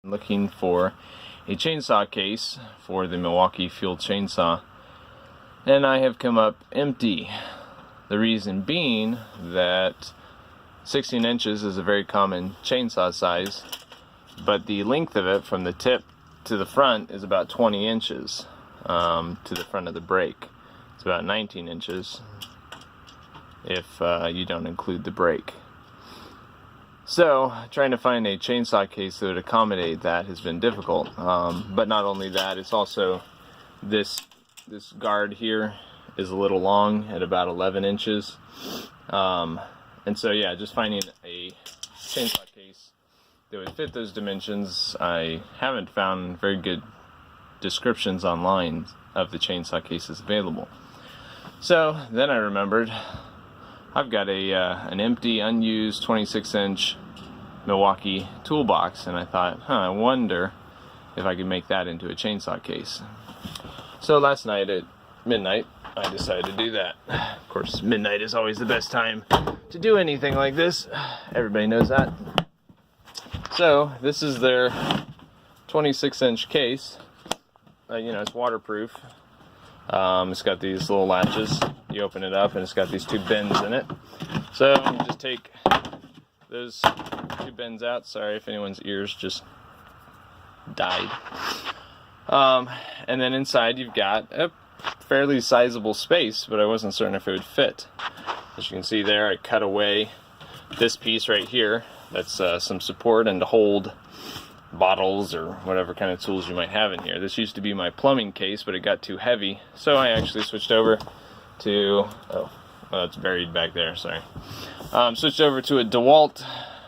Looking for a chainsaw case for the Milwaukee fuel chainsaw, and I have come up empty. The reason being that 16 inches is a very common chainsaw size, but the length of it from the tip to the front is about 20 inches to the front of the brake. It's about 19 inches if you don't include the brake. So, trying to find a chainsaw case that would accommodate that has been difficult. But not only that, it's also this guard here is a little long at about 11 inches. And so yeah, just finding a chainsaw case that would fit those dimensions. I haven't found very good descriptions online of the chainsaw cases available. So then I remembered I've got an empty, unused 26-inch Milwaukee toolbox, and I thought, I wonder if I could make that into a chainsaw case. So last night at midnight, I decided to do that. Of course, midnight is always the best time to do anything like this. Everybody knows that. So this is their 26-inch case. It's waterproof. It's got these little latches. You open it up and it's got these two bends in it. So you just take those two bends out. Sorry if anyone's ears just died. And then inside you've got a fairly sizable space, but I wasn't certain if it would fit. As you can see there, I cut away this piece right here. That's some support and to hold bottles or whatever kind of tools you might have in here. This used to be my plumbing case, but it got too heavy, so I actually switched over to it's buried back there, sorry. Switched over to a DeWalt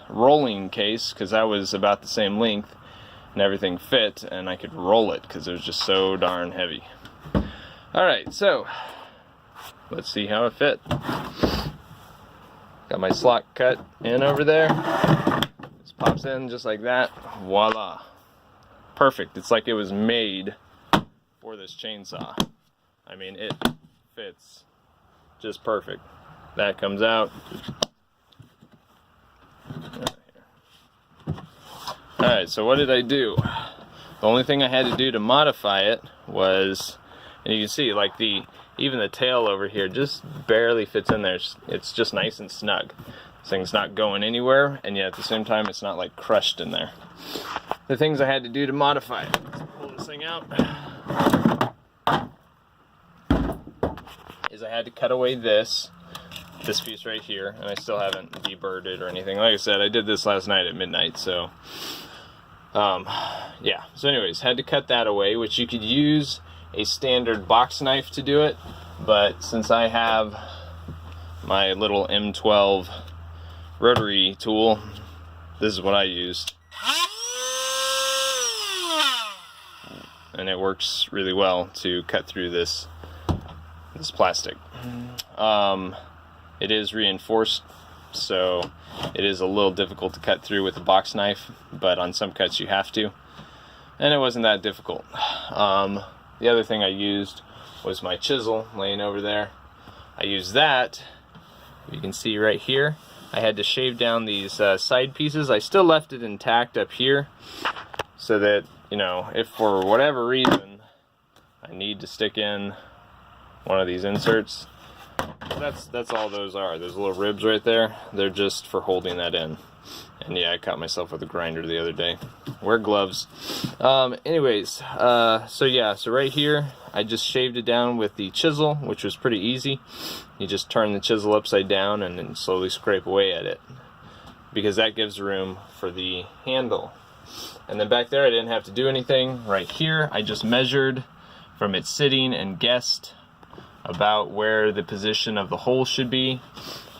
rolling case because that was about the same length and everything fit, and I could roll it because it was just so darn heavy. Alright, so let's see how it fit. Got my slot cut in over there. Just pops in just like that. Voila. Perfect. It's like it was made for this chainsaw. I mean, it fits just perfect. That comes out. Alright, so what did I do? The only thing I had to do to modify it was, and you can see, like even the tail over here just barely fits in there. It's just nice and snug. This thing's not going anywhere, and yet at the same time it's not like crushed in there. The things I had to do to modify it. Let's pull this thing out. Is I had to cut away this piece right here, and I still haven't deburred it or anything. Like I said, I did this last night at midnight, so yeah. So anyways, had to cut that away, which you could use a standard box knife to do it, but since I have my little M12 rotary tool, this is what I used, and it works really well to cut through this plastic. It is reinforced, so it is a little difficult to cut through with a box knife, but on some cuts you have to, and it wasn't that difficult. The other thing I used was my chisel laying over there. I used that. You can see right here, I had to shave down these side pieces. I still left it intact up here so that, if for whatever reason I need to stick in one of these inserts, that's all those are. Those little ribs right there, they're just for holding that in. And yeah, I caught myself with a grinder the other day. Wear gloves. Anyways, so right here, I just shaved it down with the chisel, which was pretty easy. You just turn the chisel upside down and then slowly scrape away at it, because that gives room for the handle. And then back there, I didn't have to do anything. Right here, I just measured from it sitting and guessed about where the position of the hole should be.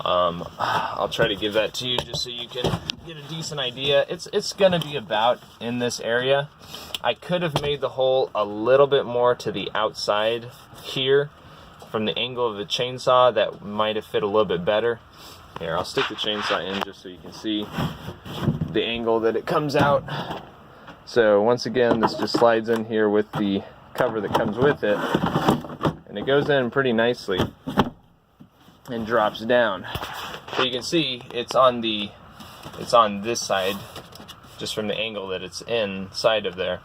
I'll try to give that to you just so you can get a decent idea. It's gonna be about in this area. I could have made the hole a little bit more to the outside here from the angle of the chainsaw. That might have fit a little bit better. Here, I'll stick the chainsaw in just so you can see the angle that it comes out. So once again, this just slides in here with the cover that comes with it, and it goes in pretty nicely and drops down. So you can see it's on this side just from the angle that it's inside of there.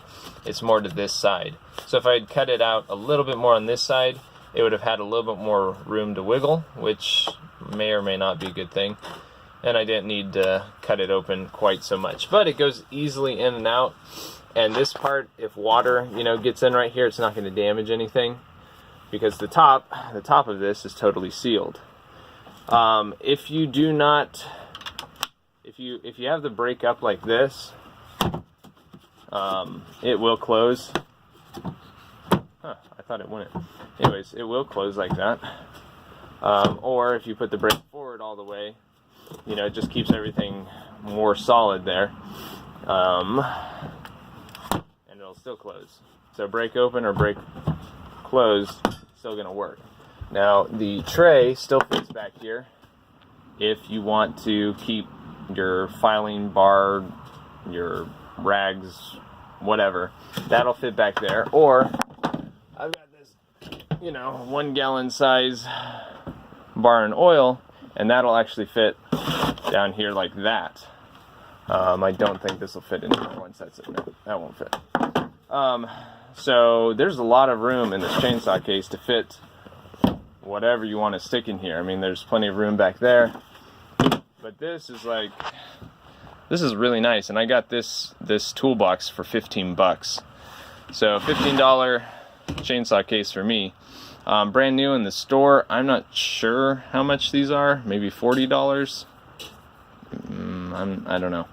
It's more to this side. So if I had cut it out a little bit more on this side, it would have had a little bit more room to wiggle, which may or may not be a good thing. And I didn't need to cut it open quite so much. But it goes easily in and out. And this part, if water, gets in right here, it's not going to damage anything, because the top of this is totally sealed. If you do not, if you have the break up like this, it will close. Huh, I thought it wouldn't. Anyways, it will close like that. Or if you put the brake forward all the way, it just keeps everything more solid there. And it'll still close. So brake open or brake closed, still gonna work. Now the tray still fits back here if you want to keep your filing bar, your rags, whatever. That'll fit back there. Or I've got this, 1 gallon size bar and oil, and that'll actually fit down here like that. I don't think this will fit in here once that's it. No, that won't fit. So there's a lot of room in this chainsaw case to fit whatever you want to stick in here. I mean, there's plenty of room back there. But this is really nice, and I got this toolbox for 15 bucks. So $15 chainsaw case for me. Brand new in the store. I'm not sure how much these are. Maybe $40. I don't know.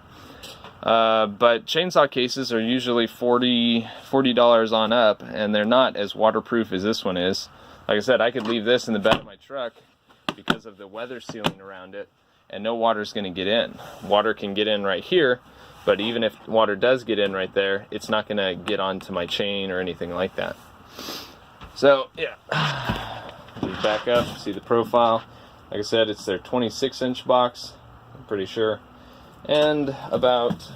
But chainsaw cases are usually $40 on up, and they're not as waterproof as this one is. Like I said, I could leave this in the back of my truck because of the weather sealing around it, and no water's going to get in. Water can get in right here, but even if water does get in right there, it's not going to get onto my chain or anything like that. So, yeah. Just back up, see the profile. Like I said, it's their 26-inch box, I'm pretty sure. And about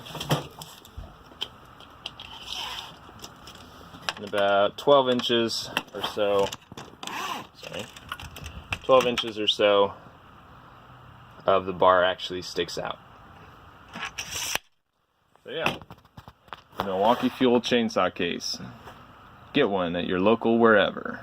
12 inches or so, 12 inches or so of the bar actually sticks out. So yeah, Milwaukee Fuel chainsaw case. Get one at your local wherever.